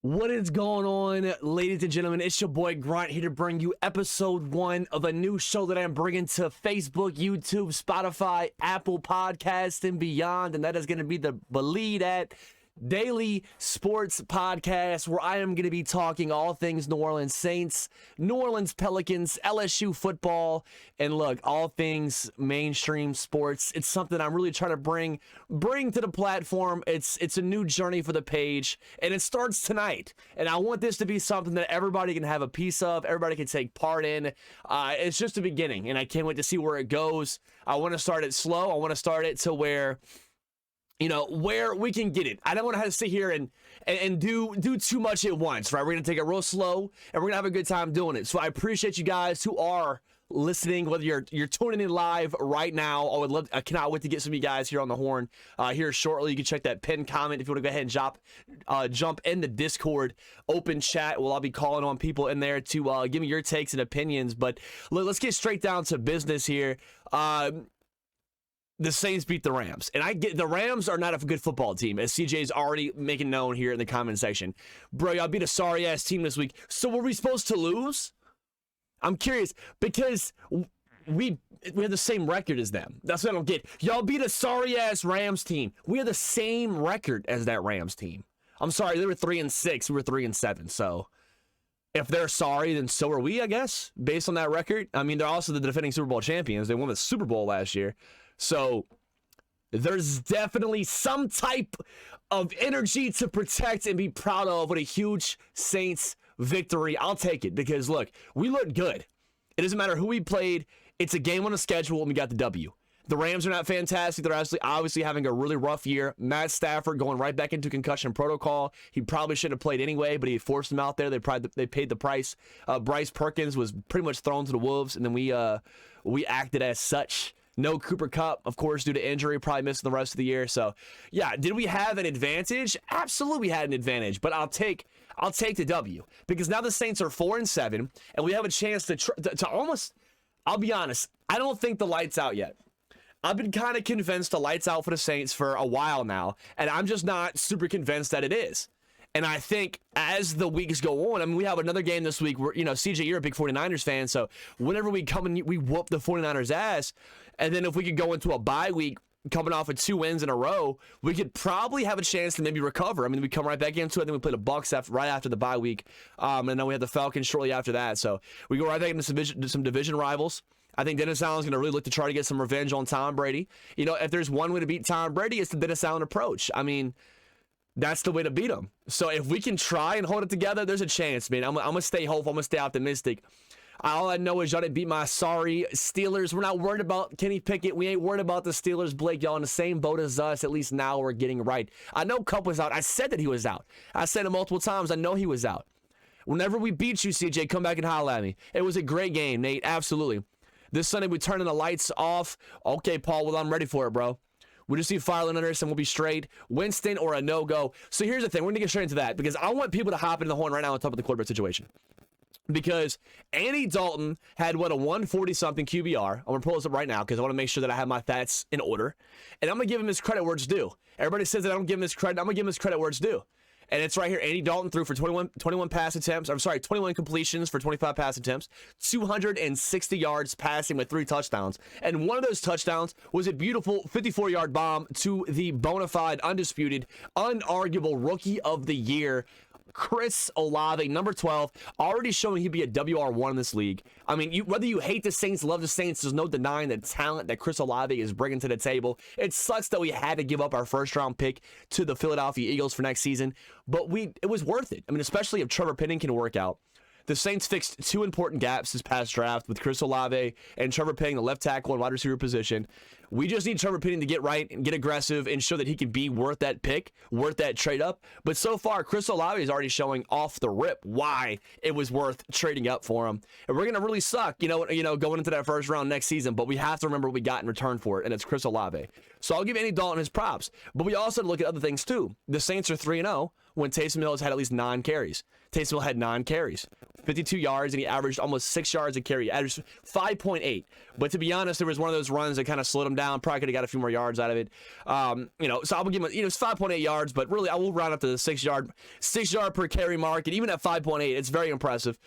What is going on, ladies and gentlemen? It's your boy Grunt here to bring you episode 1 of a new show that I'm bringing to Facebook, YouTube, Spotify, Apple Podcasts, and beyond. And that is going to be the Believe That daily sports podcast where I am going to be talking all things New Orleans Saints, New Orleans Pelicans, LSU football, and look, all things mainstream sports. It's something I'm really trying to bring to the platform. It's a new journey for the page, and it starts tonight. And I want this to be something that everybody can have a piece of, everybody can take part in. It's just the beginning, and I can't wait to see where it goes. I want to start it slow. I want to start it to where where we can get it. I don't want to have to sit here and do too much at once, right? We're going to take it real slow, and we're going to have a good time doing it. So I appreciate you guys who are listening, whether you're tuning in live right now. I cannot wait to get some of you guys here on the horn here shortly. You can check that pinned comment if you want to go ahead and jump in the Discord open chat. Well, I'll be calling on people in there to give me your takes and opinions. But let's get straight down to business here. The Saints beat the Rams, and I get the Rams are not a good football team, as CJ's already making known here in the comment section. Bro, y'all beat a sorry ass team this week. So were we supposed to lose? I'm curious because we have the same record as them. That's what I don't get. Y'all beat a sorry ass Rams team. We have the same record as that Rams team. I'm sorry, they were 3-6. We were 3-7. So if they're sorry, then so are we, I guess, based on that record. I mean, they're also the defending Super Bowl champions. They won the Super Bowl last year. So there's definitely some type of energy to protect and be proud of with a huge Saints victory. I'll take it because, look, we looked good. It doesn't matter who we played. It's a game on a schedule, and we got the W. The Rams are not fantastic. They're obviously having a really rough year. Matt Stafford going right back into concussion protocol. He probably should have played anyway, but he forced him out there. They paid the price. Bryce Perkins was pretty much thrown to the wolves, and then we acted as such. No Cooper Kupp, of course, due to injury, probably missing the rest of the year. So, yeah, did we have an advantage? Absolutely, we had an advantage. But I'll take the W because now the Saints are 4-7, and we have a chance to almost. I'll be honest, I don't think the light's out yet. I've been kind of convinced the light's out for the Saints for a while now, and I'm just not super convinced that it is. And I think as the weeks go on, I mean, we have another game this week where, CJ, you're a big 49ers fan, so whenever we come and we whoop the 49ers' ass, and then if we could go into a bye week coming off of 2 wins in a row, we could probably have a chance to maybe recover. I mean, we come right back into it, then we play the Bucs right after the bye week, and then we have the Falcons shortly after that. So we go right back into some division rivals. I think Dennis Allen's going to really look to try to get some revenge on Tom Brady. If there's one way to beat Tom Brady, it's the Dennis Allen approach. I mean, that's the way to beat him. So if we can try and hold it together, there's a chance, man. I'm going to stay hopeful. I'm going to stay optimistic. All I know is y'all didn't beat my sorry Steelers. We're not worried about Kenny Pickett. We ain't worried about the Steelers. Blake, y'all in the same boat as us. At least now we're getting right. I know Kupp was out. I said that he was out. I said it multiple times. I know he was out. Whenever we beat you, CJ, come back and holler at me. It was a great game, Nate. Absolutely. This Sunday, we turning the lights off. Okay, Paul, well, I'm ready for it, bro. We just need Farland under us and we'll be straight. Winston or a no-go. So here's the thing. We're going to get straight into that because I want people to hop into the horn right now and talk about the quarterback situation. Because Andy Dalton had, a 140-something QBR. I'm going to pull this up right now because I want to make sure that I have my stats in order. And I'm going to give him his credit where it's due. Everybody says that I don't give him his credit. I'm going to give him his credit where it's due. And it's right here. Andy Dalton threw for 21 pass attempts. 21 completions for 25 pass attempts. 260 yards passing with 3 touchdowns. And one of those touchdowns was a beautiful 54-yard bomb to the bona fide, undisputed, unarguable Rookie of the Year, Chris Olave, number 12, already showing he'd be a WR1 in this league. I mean, whether you hate the Saints, love the Saints, there's no denying the talent that Chris Olave is bringing to the table. It sucks that we had to give up our first-round pick to the Philadelphia Eagles for next season, but it was worth it. I mean, especially if Trevor Penning can work out. The Saints fixed 2 important gaps this past draft with Chris Olave and Trevor Penning, the left tackle and wide receiver position. We just need Trevor Penning to get right and get aggressive and show that he can be worth that pick, worth that trade up. But so far, Chris Olave is already showing off the rip why it was worth trading up for him. And we're going to really suck, going into that first round next season. But we have to remember what we got in return for it, and it's Chris Olave. So I'll give Andy Dalton his props. But we also look at other things too. The Saints are 3-0 when Taysom Hill has had at least 9 carries. Taysom Hill had 9 carries, 52 yards, and he averaged almost 6 yards a carry. He averaged 5.8. But to be honest, there was one of those runs that kind of slowed him come down. Probably could have got a few more yards out of it. So I will give him, it's 5.8 yards, but really I will round up to the 6 yard per carry mark. And even at 5.8, it's very impressive.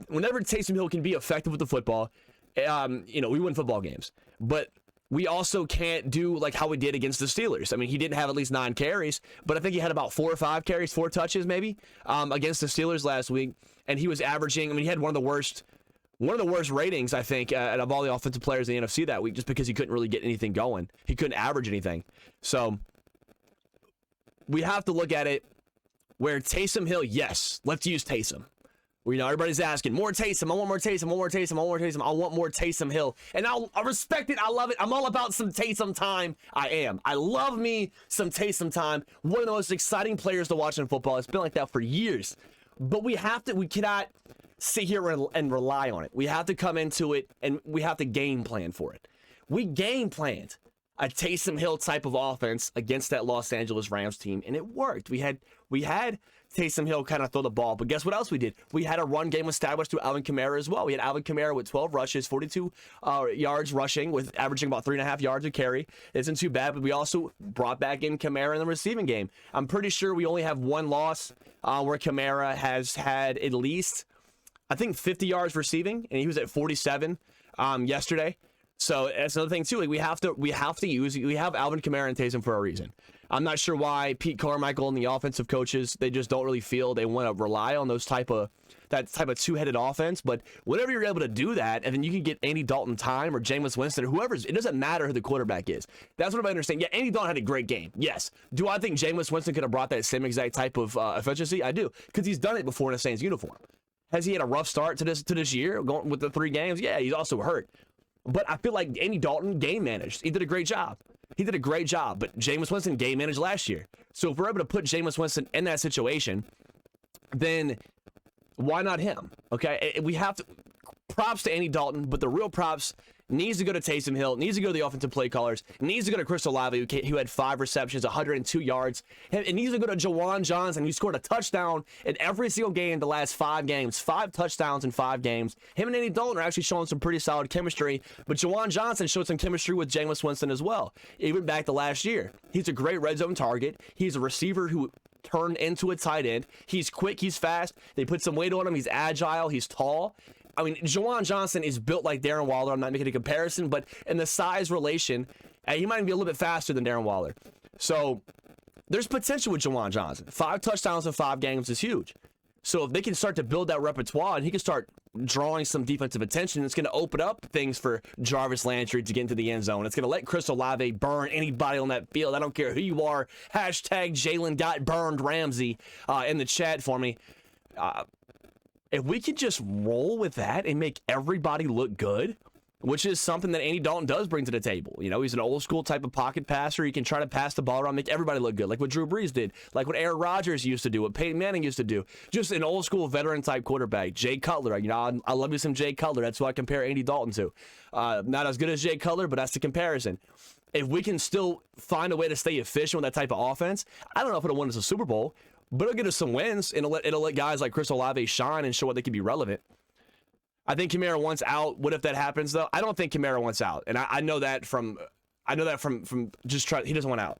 Whenever Taysom Hill can be effective with the football, we win football games. But we also can't do like how we did against the Steelers. I mean, he didn't have at least 9 carries, but I think he had about 4 or 5 carries, 4 touches maybe, against the Steelers last week. And he was averaging, he had one of the worst ratings, I think, out of all the offensive players in the NFC that week, just because he couldn't really get anything going. He couldn't average anything. So we have to look at it where Taysom Hill, yes, let's use Taysom. Everybody's asking, more Taysom, I want more Taysom, more Taysom, I want more Taysom, I want more Taysom Hill. And I respect it, I love it, I'm all about some Taysom time. I love me some Taysom time. One of the most exciting players to watch in football. It's been like that for years. But we cannot sit here and rely on it. We have to come into it, and we have to game plan for it. We game planned a Taysom Hill type of offense against that Los Angeles Rams team, and it worked. We had Taysom Hill kind of throw the ball, but guess what else we did? We had a run game established through Alvin Kamara as well. We had Alvin Kamara with 12 rushes, 42 yards rushing, with averaging about 3.5 yards a carry. Isn't too bad, but we also brought back in Kamara in the receiving game. I'm pretty sure we only have one loss where Kamara has had at least, I think, 50 yards receiving, and he was at 47 yesterday. So that's another thing too. Like we have to have Alvin Kamara and Taysom for a reason. I'm not sure why Pete Carmichael and the offensive coaches, they just don't really feel they want to rely on that type of two-headed offense. But whenever you're able to do that, and then you can get Andy Dalton time or Jameis Winston or whoever's, it doesn't matter who the quarterback is. That's what I understand. Yeah, Andy Dalton had a great game. Yes. Do I think Jameis Winston could have brought that same exact type of efficiency? I do, because he's done it before in a Saints uniform. Has he had a rough start to this year going with the 3 games? Yeah, he's also hurt. But I feel like Andy Dalton game managed. He did a great job. But Jameis Winston game managed last year. So if we're able to put Jameis Winston in that situation, then why not him? Okay, we have to. Props to Andy Dalton, but the real props needs to go to Taysom Hill, needs to go to the offensive play callers, needs to go to Olave, who had 5 receptions, 102 yards. It needs to go to Juwan Johnson, who scored a touchdown in every single game the last 5 games. 5 touchdowns in 5 games. Him and Andy Dalton are actually showing some pretty solid chemistry, but Juwan Johnson showed some chemistry with Jameis Winston as well, even back to last year. He's a great red zone target. He's a receiver who turned into a tight end. He's quick, he's fast. They put some weight on him. He's agile, he's tall. Juwan Johnson is built like Darren Waller. I'm not making a comparison, but in the size relation, he might be a little bit faster than Darren Waller. So there's potential with Juwan Johnson. 5 touchdowns in 5 games is huge. So if they can start to build that repertoire and he can start drawing some defensive attention, it's going to open up things for Jarvis Landry to get into the end zone. It's going to let Chris Olave burn anybody on that field. I don't care who you are. Hashtag Jalen got burned Ramsey in the chat for me. If we could just roll with that and make everybody look good, which is something that Andy Dalton does bring to the table. He's an old school type of pocket passer. He can try to pass the ball around, make everybody look good, like what Drew Brees did, like what Aaron Rodgers used to do, what Peyton Manning used to do. Just an old school veteran type quarterback. Jay Cutler, I love me some Jay Cutler. That's who I compare Andy Dalton to. Not as good as Jay Cutler, but that's the comparison. If we can still find a way to stay efficient with that type of offense, I don't know if it'll win us a Super Bowl, but it'll get us some wins, and it'll let guys like Chris Olave shine and show what they can be relevant. I think Kamara wants out. What if that happens, though? I don't think Kamara wants out, and I know that from just try. He doesn't want out.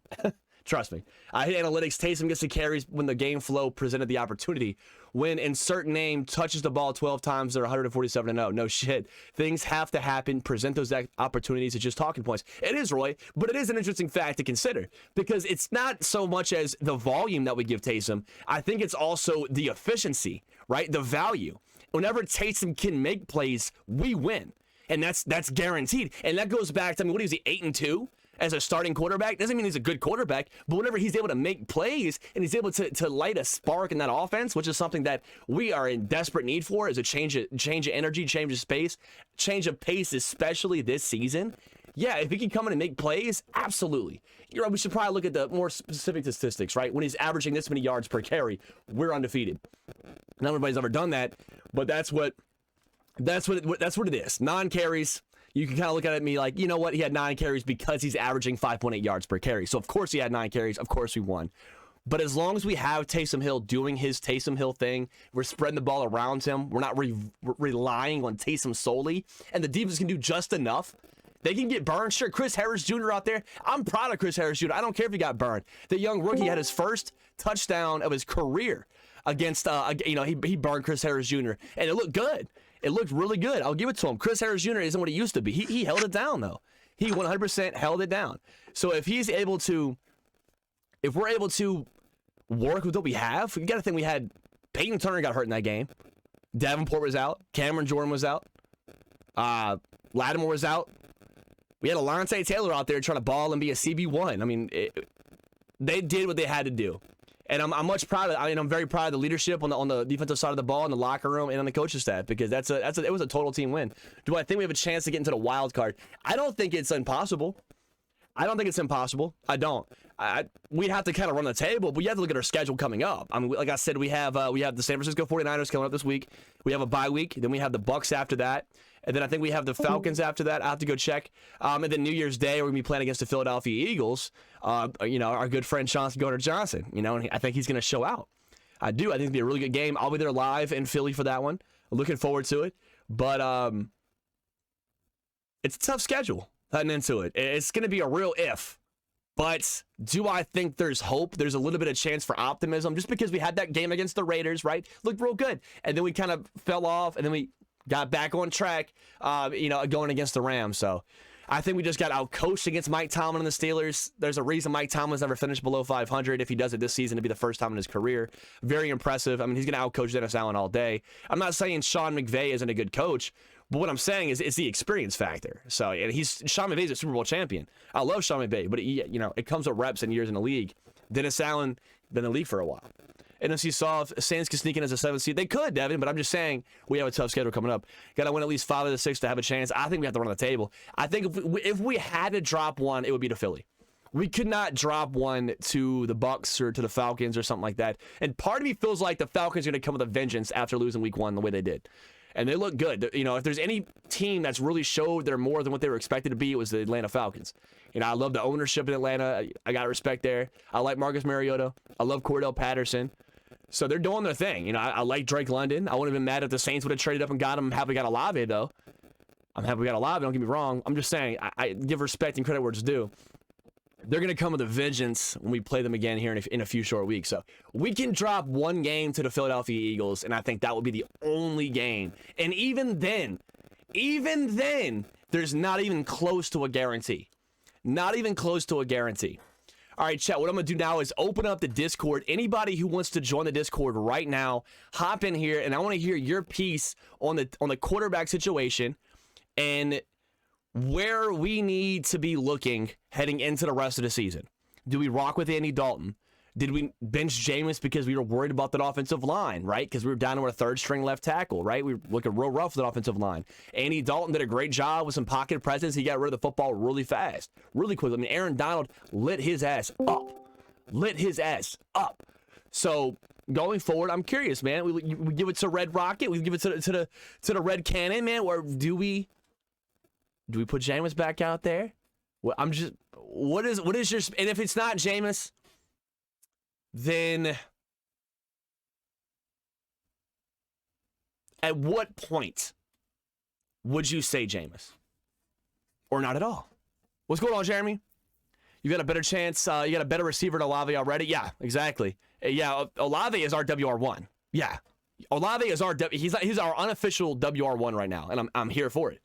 Trust me. I hit analytics. Taysom gets the carries when the game flow presented the opportunity. When insert name touches the ball 12 times, they're 147-0. No shit. Things have to happen. Present those opportunities. It's just talking points. It is, Roy, but it is an interesting fact to consider because it's not so much as the volume that we give Taysom. I think it's also the efficiency, right? The value. Whenever Taysom can make plays, we win. And that's guaranteed. And that goes back to, what is he, 8-2? As a starting quarterback? Doesn't mean he's a good quarterback, but whenever he's able to make plays and he's able to light a spark in that offense, which is something that we are in desperate need for, is a change of energy, change of space, change of pace, especially this season. Yeah, if he can come in and make plays, absolutely. We should probably look at the more specific statistics, right? When he's averaging this many yards per carry, we're undefeated. Not everybody's ever done that, but that's what it is. 9 carries. You can kind of look at it and be like, you know what? He had 9 carries because he's averaging 5.8 yards per carry. So, of course, he had 9 carries. Of course, we won. But as long as we have Taysom Hill doing his Taysom Hill thing, we're spreading the ball around him. We're not relying on Taysom solely. And the defense can do just enough They can get burned. Sure, Chris Harris Jr. out there. I'm proud of Chris Harris Jr. I don't care if he got burned. The young rookie had his first touchdown of his career against, he burned Chris Harris Jr. And it looked good. It looked really good. I'll give it to him. Chris Harris Jr. isn't what he used to be. He held it down, though. He 100% held it down. So if we're able to work with what we have, you got to think we had Peyton Turner got hurt in that game. Davenport was out. Cameron Jordan was out. Lattimore was out. We had Alontae Taylor out there trying to ball and be a CB1. I mean, they did what they had to do. And I'm much proud of it. I mean, I'm very proud of the leadership on the defensive side of the ball, in the locker room, and on the coaching staff, because it was a total team win. Do I think we have a chance to get into the wild card? I don't think it's impossible. I don't. We'd have to kind of run the table, but you have to look at our schedule coming up. I mean, like I said, we have the San Francisco 49ers coming up this week. We have a bye week. Then we have the Bucs after that. And then I think we have the Falcons after that. I have to go check. And then New Year's Day, we're going to be playing against the Philadelphia Eagles. Our good friend Chauncey Gardner-Johnson. And I think he's going to show out. I do. I think it'll be a really good game. I'll be there live in Philly for that one. Looking forward to it. But it's a tough schedule heading into it. It's going to be a real if. But do I think there's hope? There's a little bit of chance for optimism just because we had that game against the Raiders, right? Looked real good. And then we kind of fell off, and then we got back on track, going against the Rams. So I think we just got out-coached against Mike Tomlin and the Steelers. There's a reason Mike Tomlin's never finished below 500. If he does it this season, it'd be the first time in his career. Very impressive. I mean, he's going to out-coach Dennis Allen all day. I'm not saying Sean McVay isn't a good coach, but what I'm saying is it's the experience factor. So, and Sean McVay's a Super Bowl champion. I love Sean McVay, but it comes with reps and years in the league. Dennis Allen been in the league for a while. NFC South, Saints can sneak in as a 7th seed. They could, Devin, but I'm just saying we have a tough schedule coming up. Got to win at least 5 of the 6 to have a chance. I think we have to run the table. I think if we had to drop one, it would be to Philly. We could not drop one to the Bucs or to the Falcons or something like that. And part of me feels like the Falcons are going to come with a vengeance after losing week 1 the way they did. And they look good. If there's any team that's really showed they're more than what they were expected to be, it was the Atlanta Falcons. I love the ownership in Atlanta. I got respect there. I like Marcus Mariota. I love Cordell Patterson. So they're doing their thing. I like Drake London. I wouldn't have been mad if the Saints would have traded up and got him. I'm happy we got Olave, though. I'm happy we got Olave. Don't get me wrong. I'm just saying, I give respect and credit where it's due. They're going to come with a vengeance when we play them again here in a few short weeks. So we can drop one game to the Philadelphia Eagles, and I think that would be the only game. And even then, there's not even close to a guarantee. Not even close to a guarantee. All right, chat, what I'm going to do now is open up the Discord. Anybody who wants to join the Discord right now, hop in here, and I want to hear your piece on the quarterback situation and where we need to be looking heading into the rest of the season. Do we rock with Andy Dalton? Did we bench Jameis because we were worried about that offensive line, right? Because we were down to our 3rd-string left tackle, right? We were looking real rough with that offensive line. Andy Dalton did a great job with some pocket presence. He got rid of the football really fast, really quickly. I mean, Aaron Donald lit his ass up. So going forward, I'm curious, man. We give it to Red Rocket. We give it to the Red Cannon, man. Or do we put Jameis back out there? Well, what is your, and if it's not Jameis, then at what point would you say Jameis? Or not at all? What's going on, Jeremy? You got a better chance, you got a better receiver than Olave already? Yeah, exactly. Yeah, Olave is our WR1. Yeah. Olave is he's our unofficial WR1 right now, and I'm here for it.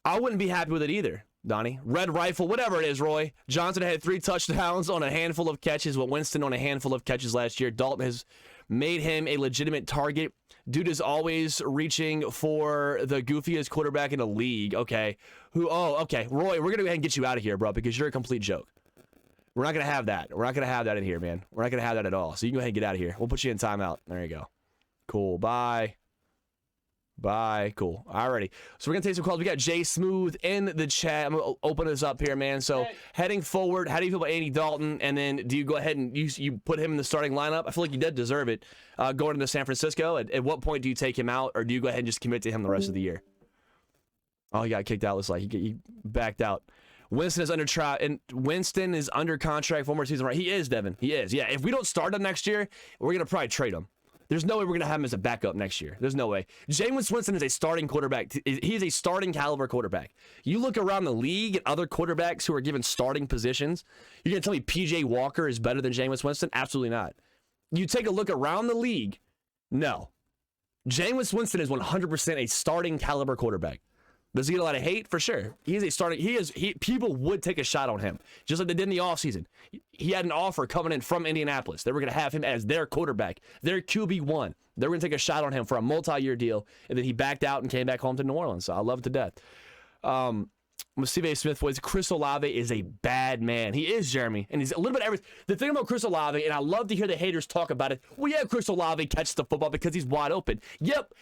I wouldn't be happy with it either, Donnie. Red Rifle, whatever it is, Roy. Johnson had 3 touchdowns on a handful of catches, with Winston on a handful of catches last year. Dalton has made him a legitimate target. Dude is always reaching for the goofiest quarterback in the league. Okay. Okay. Roy, we're going to go ahead and get you out of here, bro, because you're a complete joke. We're not going to have that. We're not going to have that in here, man. We're not going to have that at all. So you can go ahead and get out of here. We'll put you in timeout. There you go. Cool. Bye. Cool. Alrighty. So we're going to take some calls. We got Jay Smooth in the chat. I'm going to open this up here, man. So heading forward, how do you feel about Andy Dalton? And then do you go ahead and you put him in the starting lineup? I feel like you did deserve it going into San Francisco. At what point do you take him out, or do you go ahead and just commit to him the rest of the year? Oh, he got kicked out. Looks like he backed out. Winston is under contract for one more season, right? He is, Devin. He is. Yeah, if we don't start him next year, we're going to probably trade him. There's no way we're going to have him as a backup next year. There's no way. Jameis Winston is a starting quarterback. He is a starting caliber quarterback. You look around the league at other quarterbacks who are given starting positions, you're going to tell me P.J. Walker is better than Jameis Winston? Absolutely not. You take a look around the league, no. Jameis Winston is 100% a starting caliber quarterback. Does he get a lot of hate? For sure. He is a starting. People would take a shot on him, just like they did in the offseason. He had an offer coming in from Indianapolis. They were going to have him as their quarterback, their QB1. They were going to take a shot on him for a multi-year deal, and then he backed out and came back home to New Orleans. So I love it to death. Steve Smith was Chris Olave is a bad man. He is, Jeremy, and he's a little bit everything. The thing about Chris Olave, and I love to hear the haters talk about it. Well, yeah, Chris Olave catches the football because he's wide open. Yep.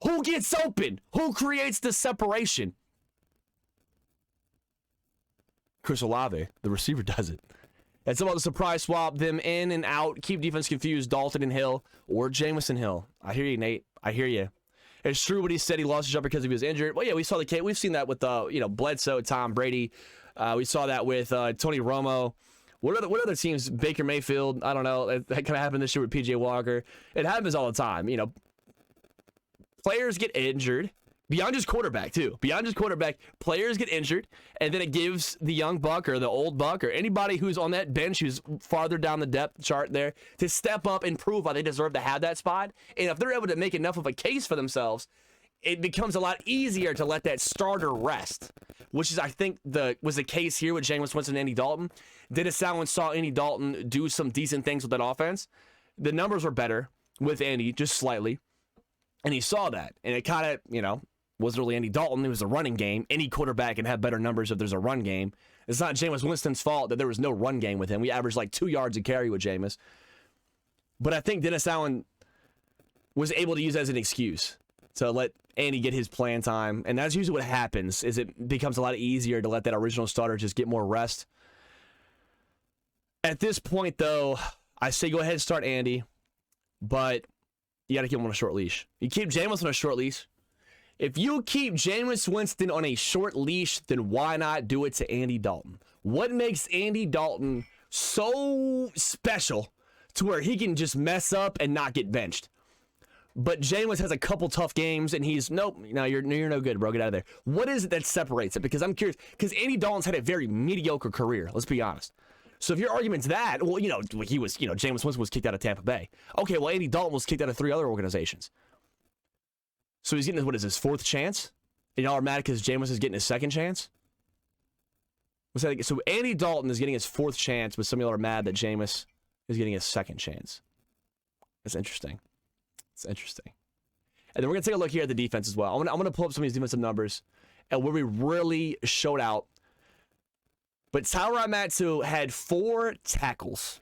Who gets open? Who creates the separation? Chris Olave, the receiver, does it. It's about the surprise swap, them in and out, keep defense confused, Dalton and Hill, or Jamison Hill. I hear you, Nate. I hear you. It's true what he said. He lost his job because he was injured. Well, yeah, we saw the case. We've seen that with Bledsoe, Tom Brady. We saw that with Tony Romo. What other teams? Baker Mayfield. I don't know. That kind of happened this year with P.J. Walker. It happens all the time. Players get injured. Beyond just quarterback, too. Beyond just quarterback, players get injured, and then it gives the young buck or the old buck or anybody who's on that bench who's farther down the depth chart there to step up and prove why they deserve to have that spot. And if they're able to make enough of a case for themselves, it becomes a lot easier to let that starter rest, which is, I think, was the case here with Jameis Winston and Andy Dalton. Wasn't saw Andy Dalton do some decent things with that offense. The numbers were better with Andy, just slightly. And he saw that, and it kind of, wasn't really Andy Dalton. It was a running game. Any quarterback can have better numbers if there's a run game. It's not Jameis Winston's fault that there was no run game with him. We averaged like 2 yards a carry with Jameis. But I think Dennis Allen was able to use that as an excuse to let Andy get his playing time. And that's usually what happens, is it becomes a lot easier to let that original starter just get more rest. At this point, though, I say go ahead and start Andy, but you got to keep him on a short leash. You keep Jameis on a short leash. If you keep Jameis Winston on a short leash, then why not do it to Andy Dalton? What makes Andy Dalton so special to where he can just mess up and not get benched? But Jameis has a couple tough games, and he's, nope, you're no good, bro. Get out of there. What is it that separates it? Because I'm curious, because Andy Dalton's had a very mediocre career, let's be honest. So if your argument's that, well, he was, Jameis Winston was kicked out of Tampa Bay. Okay, well, Andy Dalton was kicked out of 3 other organizations. So he's getting, his 4th chance? And y'all are mad because Jameis is getting his 2nd chance? What's that? So Andy Dalton is getting his 4th chance, but some of y'all are mad that Jameis is getting his 2nd chance. That's interesting. It's interesting. And then we're going to take a look here at the defense as well. I'm going to pull up some of these defensive numbers and where we really showed out. But Tyrann Mathieu had 4 tackles.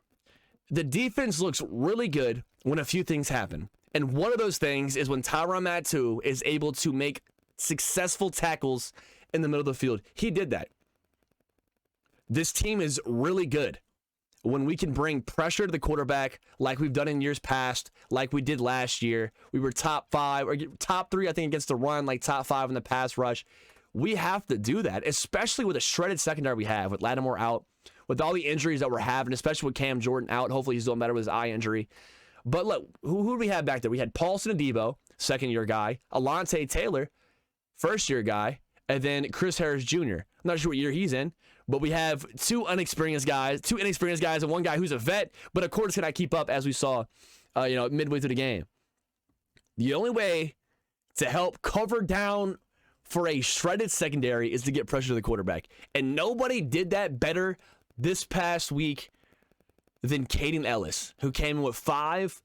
The defense looks really good when a few things happen. And one of those things is when Tyrann Mathieu is able to make successful tackles in the middle of the field. He did that. This team is really good when we can bring pressure to the quarterback like we've done in years past, like we did last year. We were top 5 or top 3, I think, against the run, like top 5 in the pass rush. We have to do that, especially with a shredded secondary we have, with Lattimore out, with all the injuries that we're having, especially with Cam Jordan out. Hopefully he's doing better with his eye injury. But look, who do we have back there? We had Paulson Adebo, 2nd-year guy, Alontae Taylor, 1st-year guy, and then Chris Harris Jr. I'm not sure what year he's in, but we have 2 inexperienced guys, and 1 guy who's a vet, but of course cannot keep up, as we saw midway through the game. The only way to help cover down for a shredded secondary is to get pressure to the quarterback. And nobody did that better this past week than Caden Ellis, who came in with 5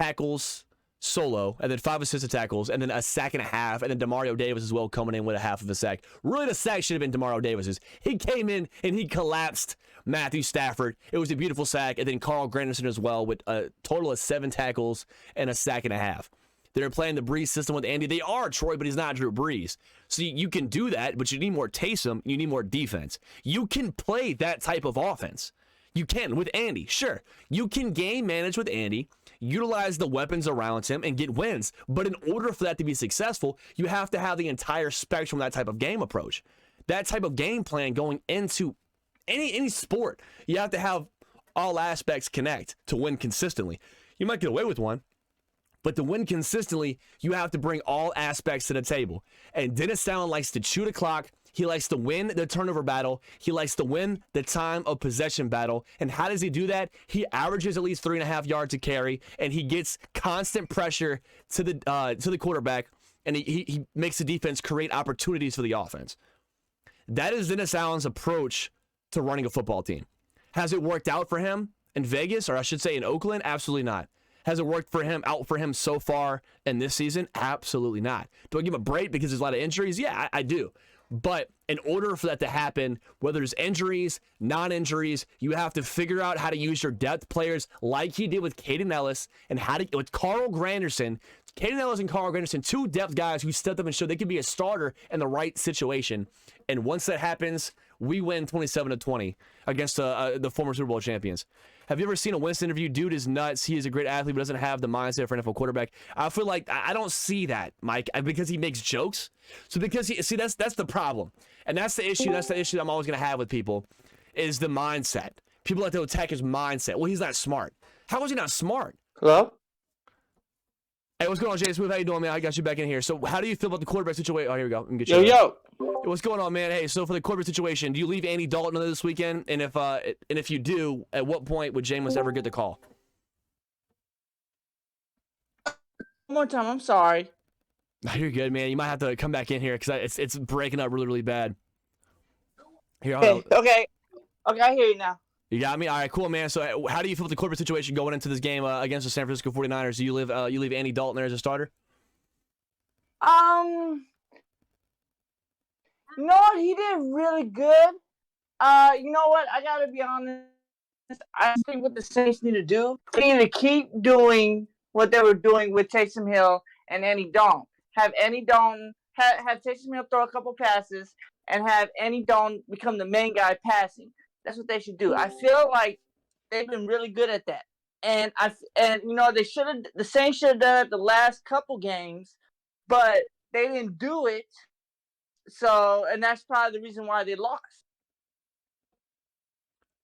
tackles solo, and then 5 assisted tackles, and then a sack and a half, and then Demario Davis as well coming in with a half of a sack. Really, the sack should have been Demario Davis's. He came in and he collapsed Matthew Stafford. It was a beautiful sack, and then Carl Granderson as well with a total of 7 tackles and a sack and a half. They're playing the Breeze system with Andy. They are Troy, but he's not Drew Brees. So you can do that, but you need more Taysom. You need more defense. You can play that type of offense. You can with Andy, sure. You can game manage with Andy, utilize the weapons around him, and get wins. But in order for that to be successful, you have to have the entire spectrum of that type of game approach. That type of game plan going into any sport. You have to have all aspects connect to win consistently. You might get away with one, But to win consistently, you have to bring all aspects to the table. And Dennis Allen likes to chew the clock. He likes to win the turnover battle. He likes to win the time of possession battle. And how does he do that? He averages at least 3.5 yards a carry, and he gets constant pressure to the quarterback, and he makes the defense create opportunities for the offense. That is Dennis Allen's approach to running a football team. Has it worked out for him in Vegas, or I should say in Oakland? Absolutely not. Has it worked out for him so far in this season? Absolutely not. Do I give him a break because there's a lot of injuries? Yeah, I do. But in order for that to happen, whether there's injuries, non-injuries, you have to figure out how to use your depth players like he did with Caden Ellis and with Carl Granderson. Caden Ellis and Carl Granderson, two depth guys who stepped up and showed they could be a starter in the right situation. And once that happens, we win 27-20 against the former Super Bowl champions. Have you ever seen a Winston interview? Dude is nuts. He is a great athlete, but doesn't have the mindset for an NFL quarterback. I feel like I don't see that, Mike, because he makes jokes. So because that's the problem. And that's the issue. That's the issue that I'm always going to have with people is the mindset. People like to attack his mindset. Well, he's not smart. How is he not smart? Hello? Hey, what's going on, Jay Smooth? How you doing, man? I got you back in here. So how do you feel about the quarterback situation? Oh, here we go. Let me get you. Yo. Hey, what's going on, man? Hey, so for the quarterback situation, do you leave Andy Dalton this weekend? And if you do, at what point would Jameis ever get the call? One more time. I'm sorry. No, you're good, man. You might have to come back in here because it's breaking up really, really bad. Here, Okay, I hear you now. You got me? All right, cool, man. So how do you feel about the quarterback situation going into this game against the San Francisco 49ers? Do you leave Andy Dalton there as a starter? You know what? He did really good. You know what? I gotta be honest. I think what the Saints need to do, they need to keep doing what they were doing with Taysom Hill and Andy Dalton. Have Andy Dalton have Taysom Hill throw a couple passes and have Andy Dalton become the main guy passing. That's what they should do. I feel like they've been really good at that. And you know, the Saints should have done it the last couple games, but they didn't do it. So, and that's probably the reason why they lost.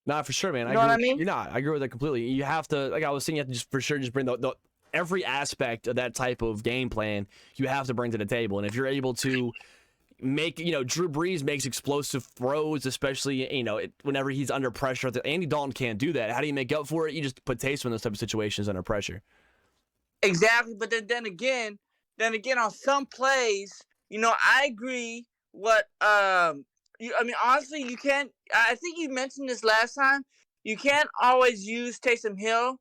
Nah, for sure, man. You know what I mean? You're not. I agree with that completely. You have to, like I was saying, you have to just bring the every aspect of that type of game plan. You have to bring to the table, and if you're able to make, Drew Brees makes explosive throws, especially whenever he's under pressure. Andy Dalton can't do that. How do you make up for it? You just put Taysom in those type of situations under pressure. Exactly, but then again, on some plays, I agree. Honestly, you can't. I think you mentioned this last time. You can't always use Taysom Hill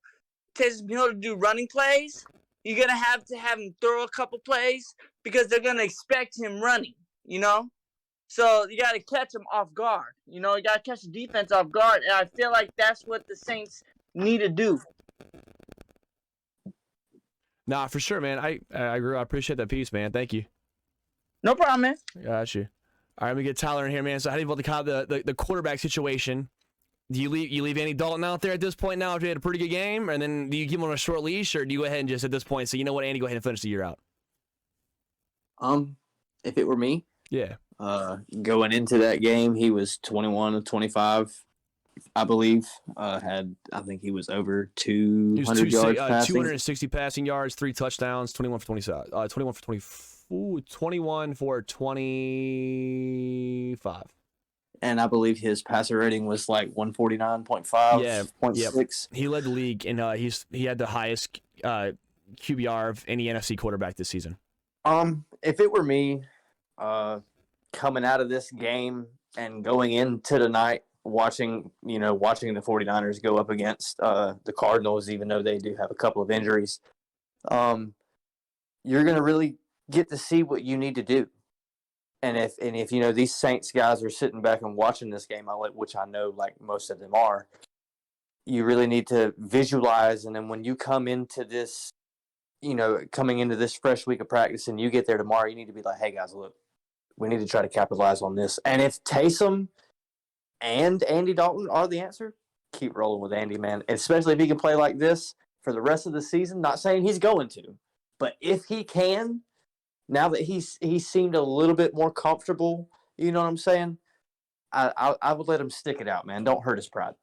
to do running plays. You're gonna have to have him throw a couple plays because they're gonna expect him running. So you got to catch him off guard. You got to catch the defense off guard, and I feel like that's what the Saints need to do. Nah, for sure, man. I agree. I appreciate that piece, man. Thank you. No problem, man. Got you. All right, let me get Tyler in here, man. So how do you feel about the quarterback situation? Do you leave Andy Dalton out there at this point now if you had a pretty good game, and then do you give him on a short leash, or do you go ahead and just at this point say, you know what, Andy, go ahead and finish the year out? If it were me, yeah. Going into that game, he was 21 of 25, I believe. I think he was over 200 yards passing. 260 passing yards, 3 touchdowns, 21 for 25. And I believe his passer rating was like 149.5. Yeah, 0.6. He led the league, and he had the highest QBR of any NFC quarterback this season. If it were me, coming out of this game and going into the night, watching the 49ers go up against the Cardinals, even though they do have a couple of injuries, you're going to really get to see what you need to do. And if these Saints guys are sitting back and watching this game, which I know like most of them are, you really need to visualize. And then when you come into this, coming into this fresh week of practice and you get there tomorrow, you need to be like, hey guys, look, we need to try to capitalize on this. And if Taysom and Andy Dalton are the answer, keep rolling with Andy, man. Especially if he can play like this for the rest of the season. Not saying he's going to, but if he can, now that he seemed a little bit more comfortable, you know what I'm saying? I would let him stick it out, man. Don't hurt his pride.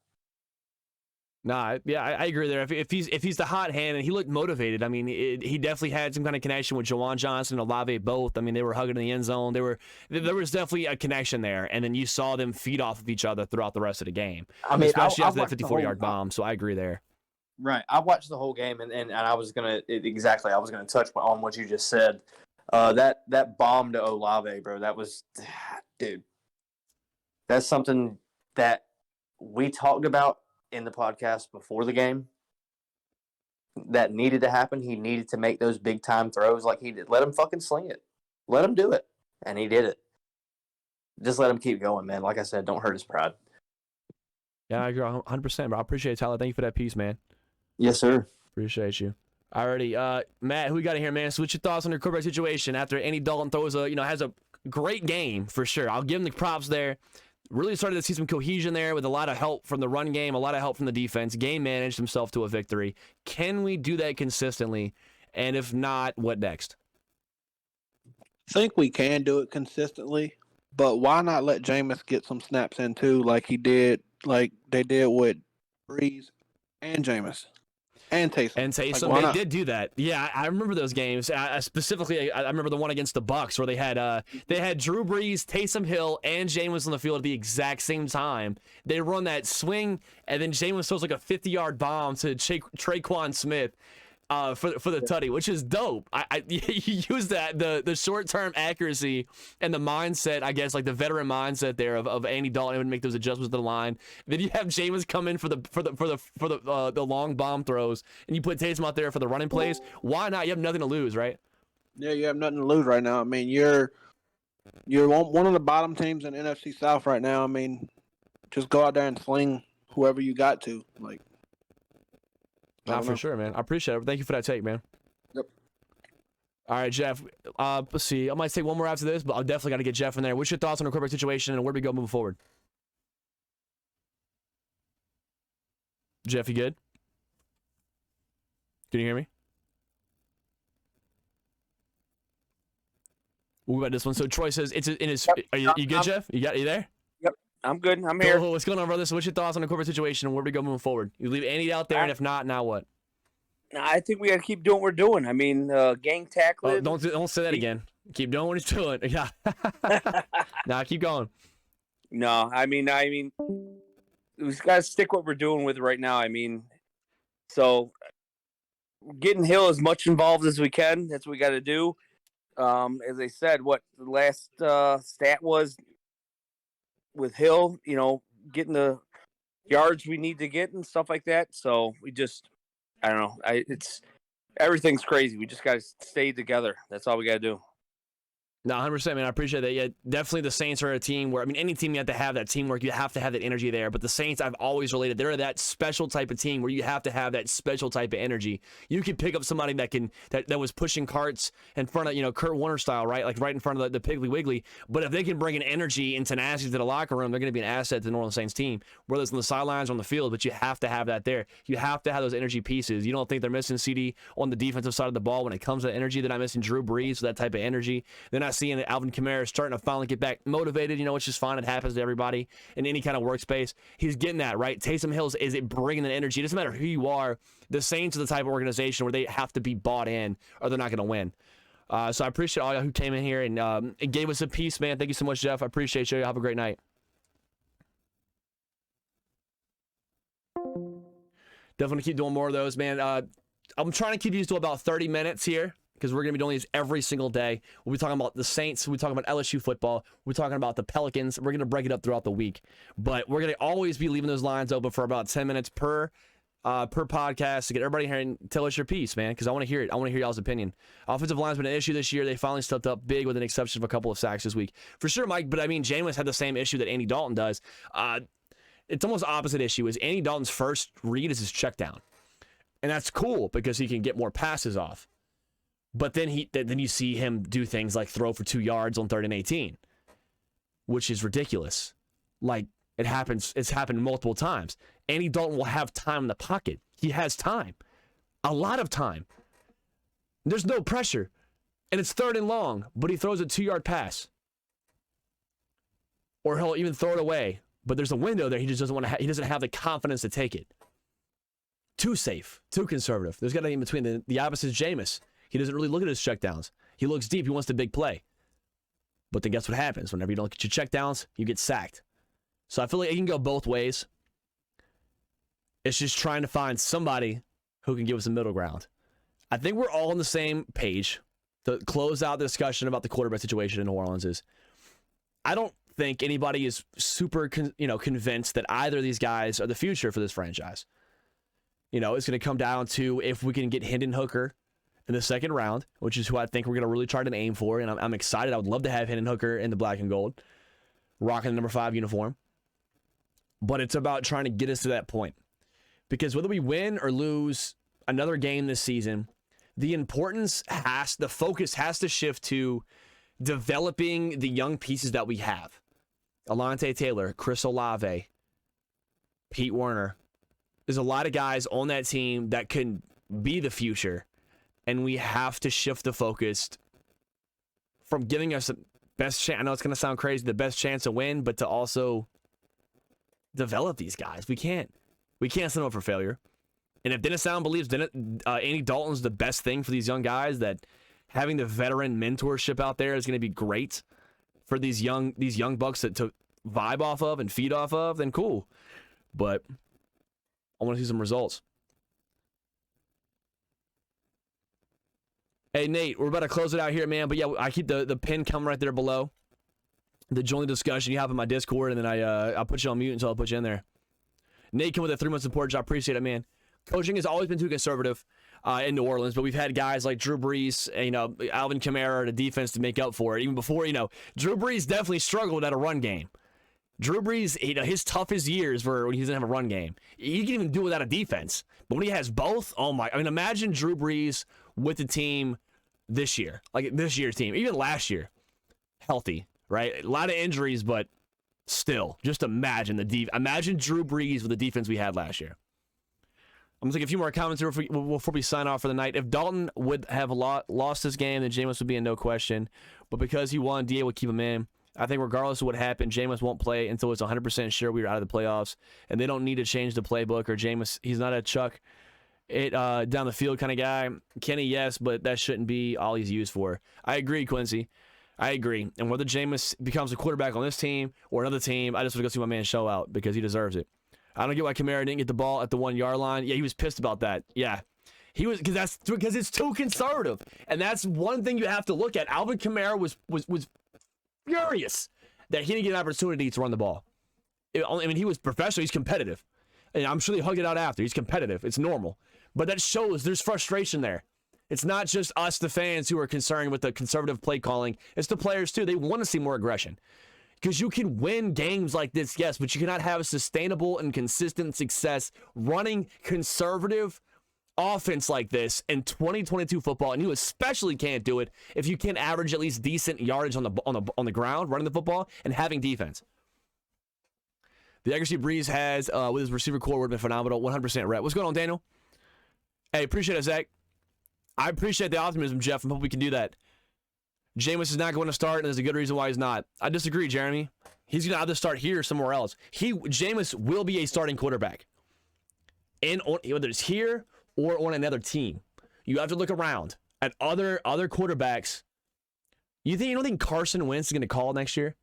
Nah, yeah, I agree there. If he's the hot hand and he looked motivated, I mean, he definitely had some kind of connection with Jawan Johnson and Olave both. I mean, they were hugging in the end zone. There was definitely a connection there, and then you saw them feed off of each other throughout the rest of the game. I mean, especially I after that watched the 54-yard bomb. So I agree there. Right. I watched the whole game, and I was gonna touch on what you just said. That bomb to Olave, bro. That was, dude. That's something that we talked about in the podcast before the game. That needed to happen. He needed to make those big time throws like he did. Let him fucking sling it. Let him do it, and he did it. Just let him keep going, man. Like I said, don't hurt his pride. Yeah, I agree 100%, bro. I appreciate it, Tyler. Thank you for that piece, man. Yes, sir. Appreciate you. Alrighty, Matt, who we got in here, man? So what's your thoughts on your quarterback situation after Andy Dalton throws has a great game for sure. I'll give him the props there. Really started to see some cohesion there with a lot of help from the run game, a lot of help from the defense. Game managed himself to a victory. Can we do that consistently? And if not, what next? I think we can do it consistently, but why not let Jameis get some snaps in too, like they did with Breeze and Jameis and Taysom. And Taysom, Like, they did do that. Yeah, I remember those games. Specifically, I remember the one against the Bucks where they had Drew Brees, Taysom Hill, and Jameis on the field at the exact same time. They run that swing, and then Jameis throws like a 50-yard bomb to Traquan Smith. For the tutty, which is dope. You use that the short-term accuracy and the mindset, I guess, like the veteran mindset there of Andy Dalton would make those adjustments to the line. Then you have Jameis come in for the long bomb throws, and you put Taysom out there for the running plays. Why not? You have nothing to lose, right? Yeah, you have nothing to lose right now. I mean, you're one of the bottom teams in NFC South right now. I mean, just go out there and sling whoever you got to. Like, Nah, for sure, man. I appreciate it. Thank you for that take, man. Yep. All right, Jeff. Let's see. I might take one more after this, but I'll definitely got to get Jeff in there. What's your thoughts on the quarterback situation and where do we go moving forward? Jeff, you good? Can you hear me? What about this one? So Troy says it's in his. Are you good, Jeff? You there? Yep, I'm good. I'm here. What's going on, brother? So what's your thoughts on the corporate situation and where do we go moving forward? You leave Andy out there, and if not, now what? I think we got to keep doing what we're doing. I mean, gang tackling. Don't say that again. Keep doing what he's doing. Yeah. Nah, keep going. No, I mean, we got to stick what we're doing with right now. I mean, so getting Hill as much involved as we can. That's what we got to do. As I said, what the last stat was with Hill, getting the yards we need to get and stuff like that. So we just, I don't know. Everything's crazy. We just got to stay together. That's all we got to do. No, 100%, man. I appreciate that. Yeah, definitely the Saints are a team where, I mean, any team you have to have that teamwork. You have to have that energy there. But the Saints, I've always related, they're that special type of team where you have to have that special type of energy. You can pick up somebody that was pushing carts in front of, Kurt Warner style, right? Like right in front of the Piggly Wiggly. But if they can bring an energy and tenacity to the locker room, they're going to be an asset to the New Orleans Saints team, whether it's on the sidelines or on the field. But you have to have that there. You have to have those energy pieces. You don't think they're missing CD on the defensive side of the ball when it comes to energy. They're not missing Drew Brees, that type of energy. They're not seeing Alvin Kamara starting to finally get back motivated, which is fine. It happens to everybody in any kind of workspace. He's getting that, right? Taysom Hill is it bringing the energy. It doesn't matter who you are. The Saints are the type of organization where they have to be bought in or they're not going to win. So I appreciate all y'all who came in here and gave us a piece, man. Thank you so much, Jeff. I appreciate you. Have a great night. Definitely keep doing more of those, man. I'm trying to keep these to about 30 minutes here, because we're going to be doing these every single day. We'll be talking about the Saints. We'll be talking about LSU football. We're talking about the Pelicans. We're going to break it up throughout the week. But we're going to always be leaving those lines open for about 10 minutes per podcast to get everybody here and tell us your piece, man, because I want to hear it. I want to hear y'all's opinion. Offensive line's been an issue this year. They finally stepped up big with an exception of a couple of sacks this week. For sure, Mike, but I mean, Jameis had the same issue that Andy Dalton does. It's almost opposite issue. Is Andy Dalton's first read is his check down. And that's cool because he can get more passes off. But then you see him do things like throw for 2 yards on 3rd and 18, which is ridiculous. Like it's happened multiple times. Andy Dalton will have time in the pocket. He has time, a lot of time. There's no pressure, and it's 3rd and long, but he throws a 2-yard pass, or he'll even throw it away. But there's a window there. He just doesn't want to. He doesn't have the confidence to take it. too safe, too conservative. There's got to be in between. The opposite is Jameis. He doesn't really look at his checkdowns. He looks deep. He wants the big play. But then guess what happens? Whenever you don't get your checkdowns, you get sacked. So I feel like it can go both ways. It's just trying to find somebody who can give us a middle ground. I think we're all on the same page to close out the discussion about the quarterback situation in New Orleans. Is I don't think anybody is super convinced that either of these guys are the future for this franchise. It's going to come down to if we can get Hendon Hooker in the second round, which is who I think we're going to really try to aim for. And I'm excited. I would love to have Hendon Hooker in the black and gold, rocking the number 5 uniform. But it's about trying to get us to that point. Because whether we win or lose another game this season, the focus has to shift to developing the young pieces that we have. Alante Taylor, Chris Olave, Pete Werner. There's a lot of guys on that team that can be the future. And we have to shift the focus from giving us the best chance. I know it's going to sound crazy, the best chance to win, but to also develop these guys. We can't set them up for failure. And if Dennis Allen believes Andy Dalton's the best thing for these young guys, that having the veteran mentorship out there is going to be great for these young bucks to vibe off of and feed off of, then cool. But I want to see some results. Hey, Nate, we're about to close it out here, man. But yeah, I keep the pin coming right there below. The join the discussion. You hop in my Discord, and then I'll put you on mute until I put you in there. Nate came with a 3-month support. I appreciate it, man. Coaching has always been too conservative in New Orleans, but we've had guys like Drew Brees, Alvin Kamara, the defense to make up for it. Even before, Drew Brees definitely struggled at a run game. Drew Brees, his toughest years were when he doesn't have a run game. He can even do it without a defense. But when he has both, imagine Drew Brees with the team this year, like this year's team, even last year, healthy, right? A lot of injuries, but still, just imagine imagine Drew Brees with the defense we had last year. I'm going to take a few more comments before we sign off for the night. If Dalton would have lost this game, then Jameis would be in no question. But because he won, DA would keep him in. I think regardless of what happened, Jameis won't play until it's 100% sure we are out of the playoffs. And they don't need to change the playbook, or Jameis, he's not a chuck it down the field kind of guy. Kenny, yes, but that shouldn't be all he's used for. I agree, Quincy. I agree. And whether Jameis becomes a quarterback on this team or another team, I just want to go see my man show out because he deserves it. I don't get why Kamara didn't get the ball at the 1-yard line. Yeah, he was pissed about that. Yeah. He was, because it's too conservative. And that's one thing you have to look at. Alvin Kamara was furious that he didn't get an opportunity to run the ball. He was professional. He's competitive. And I'm sure they hugged it out after. He's competitive. It's normal. But that shows there's frustration there. It's not just us, the fans, who are concerned with the conservative play calling. It's the players, too. They want to see more aggression. Because you can win games like this, yes, but you cannot have a sustainable and consistent success running conservative offense like this in 2022 football. And you especially can't do it if you can't average at least decent yardage on the ground, running the football, and having defense. The accuracy Breeze has with his receiver core would have been phenomenal. 100% rep. What's going on, Daniel? Hey, appreciate it, Zach. I appreciate the optimism, Jeff. I hope we can do that. Jameis is not going to start, and there's a good reason why he's not. I disagree, Jeremy. He's going to either start here or somewhere else. Jameis will be a starting quarterback, whether it's here or on another team. You have to look around at other quarterbacks. You don't think Carson Wentz is going to call next year?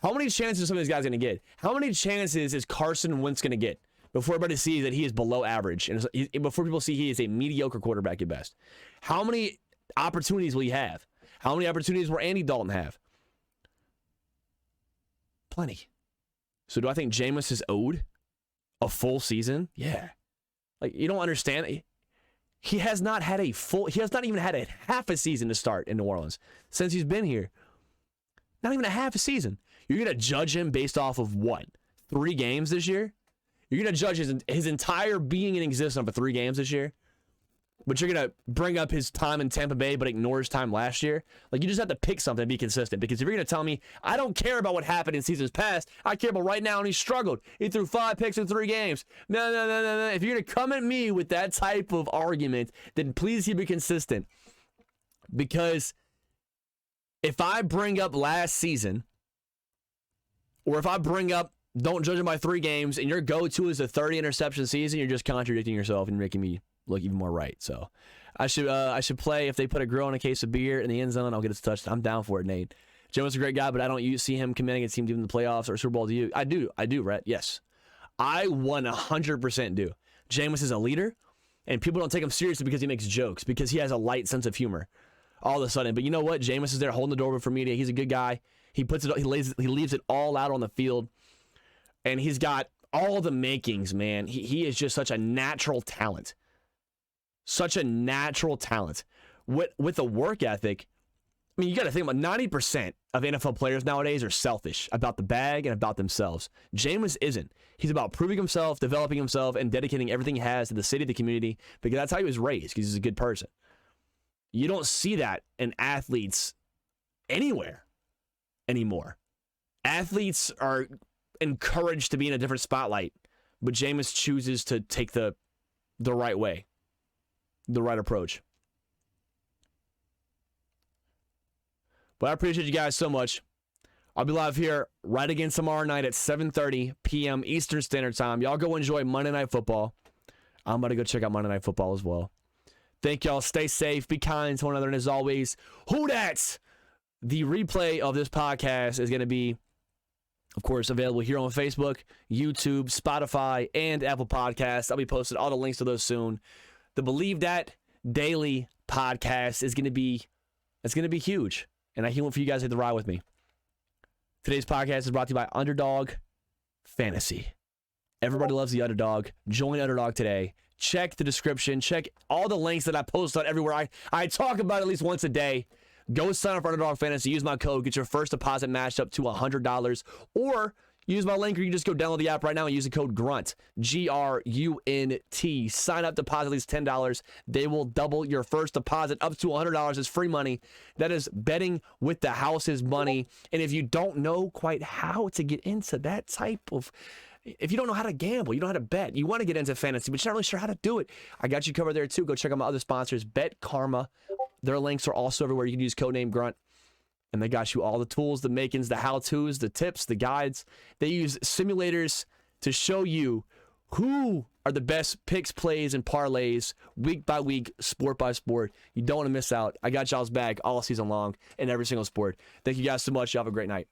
How many chances are some of these guys going to get? How many chances is Carson Wentz going to get before everybody sees that he is below average and before people see he is a mediocre quarterback at best? How many opportunities will he have? How many opportunities will Andy Dalton have? Plenty. So do I think Jameis is owed a full season? Yeah. Like, you don't understand. He has not even had a half a season to start in New Orleans since he's been here. Not even a half a season. You're going to judge him based off of what? 3 games this year? You're going to judge his entire being in existence for 3 games this year? But you're going to bring up his time in Tampa Bay but ignore his time last year? Like, you just have to pick something and be consistent. Because if you're going to tell me, I don't care about what happened in seasons past, I care about right now, and he struggled. He threw 5 picks in 3 games. No. If you're going to come at me with that type of argument, then please keep it consistent. Because if I bring up last season, or if I bring up don't judge him by 3 games, and your go-to is a 30 interception season, you're just contradicting yourself and making me look even more right. So I should play if they put a grill and a case of beer in the end zone. I'll get a touchdown. I'm down for it, Nate. Jameis is a great guy, but I don't see him committing a team to even the playoffs or Super Bowl. Do you? I do, Rhett. Yes, I 100% do. Jameis is a leader, and people don't take him seriously because he makes jokes, because he has a light sense of humor. All of a sudden, but you know what? Jameis is there holding the door for media. He's a good guy. He leaves it all out on the field, and he's got all the makings, man. He is just such a natural talent. Such a natural talent with a work ethic. I mean, you got to think about 90% of NFL players nowadays are selfish about the bag and about themselves. Jameis isn't. He's about proving himself, developing himself, and dedicating everything he has to the city, the community, because that's how he was raised, because he's a good person. You don't see that in athletes anywhere anymore. Athletes are encouraged to be in a different spotlight, but Jameis chooses to take the right way, the right approach. But I appreciate you guys so much. I'll be live here right again tomorrow night at 7:30 p.m. Eastern Standard Time. Y'all go enjoy Monday Night Football. I'm about to go check out Monday Night Football as well. Thank y'all. Stay safe. Be kind to one another. And as always, who dat? The replay of this podcast is going to be, of course, available here on Facebook, YouTube, Spotify, and Apple Podcasts. I'll be posting all the links to those soon. The Believe That Daily podcast is going to be huge. And I can't wait for you guys to hit the ride with me. Today's podcast is brought to you by Underdog Fantasy. Everybody loves the Underdog. Join Underdog today. Check the description. Check all the links that I post on everywhere. I talk about at least once a day. Go sign up for Underdog Fantasy. Use my code. Get your first deposit matched up to $100. Or use my link, or you can just go download the app right now and use the code GRUNT. GRUNT. Sign up, deposit at least $10. They will double your first deposit up to $100. It's free money. That is betting with the house's money. And if you don't know quite how to get into that type of, if you don't know how to gamble, you don't know how to bet, you want to get into fantasy, but you're not really sure how to do it, I got you covered there too. Go check out my other sponsors, Bet Karma. Their links are also everywhere. You can use codename GRUNT. And they got you all the tools, the makings, the how-tos, the tips, the guides. They use simulators to show you who are the best picks, plays, and parlays week by week, sport by sport. You don't want to miss out. I got y'all's back all season long in every single sport. Thank you guys so much. Y'all have a great night.